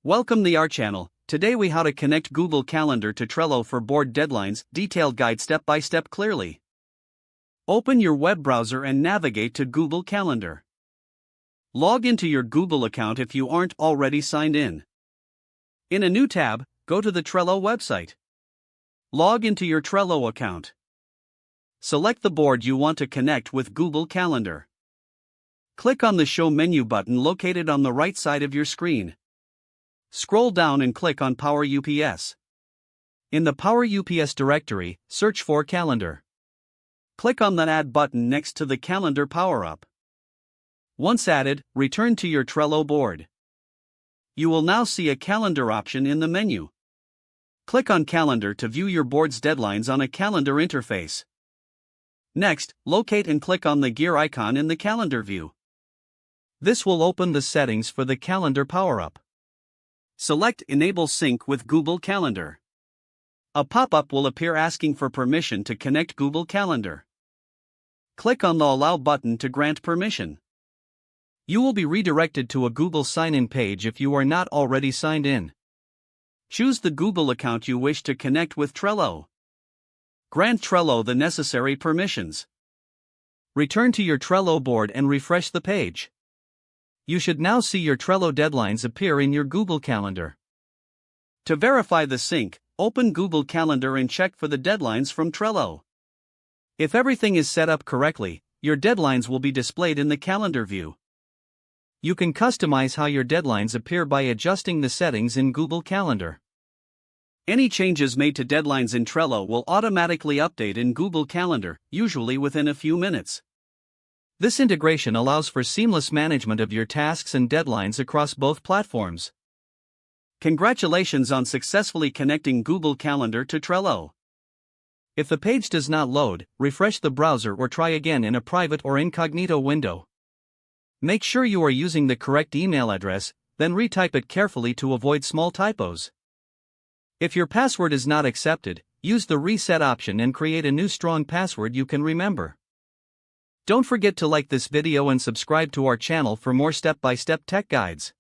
Welcome to our channel. Today we how to connect Google Calendar to Trello for board deadlines, detailed guide step by step clearly. Open your web browser and navigate to Google Calendar. Log into your Google account if you aren't already signed in. In a new tab, go to the Trello website. Log into your Trello account. Select the board you want to connect with Google Calendar. Click on the Show menu button located on the right side of your screen. Scroll down and click on Power UPS. In the Power UPS directory, search for Calendar. Click on the Add button next to the Calendar power-up. Once added, return to your Trello board. You will now see a Calendar option in the menu. Click on Calendar to view your board's deadlines on a calendar interface. Next, locate and click on the gear icon in the Calendar view. This will open the settings for the Calendar power-up. Select Enable Sync with Google Calendar. A pop-up will appear asking for permission to connect Google Calendar. Click on the Allow button to grant permission. You will be redirected to a Google sign-in page if you are not already signed in. Choose the Google account you wish to connect with Trello. Grant Trello the necessary permissions. Return to your Trello board and refresh the page. You should now see your Trello deadlines appear in your Google Calendar. To verify the sync, open Google Calendar and check for the deadlines from Trello. If everything is set up correctly, your deadlines will be displayed in the Calendar view. You can customize how your deadlines appear by adjusting the settings in Google Calendar. Any changes made to deadlines in Trello will automatically update in Google Calendar, usually within a few minutes. This integration allows for seamless management of your tasks and deadlines across both platforms. Congratulations on successfully connecting Google Calendar to Trello. If the page does not load, refresh the browser or try again in a private or incognito window. Make sure you are using the correct email address, then retype it carefully to avoid small typos. If your password is not accepted, use the reset option and create a new strong password you can remember. Don't forget to like this video and subscribe to our channel for more step-by-step tech guides.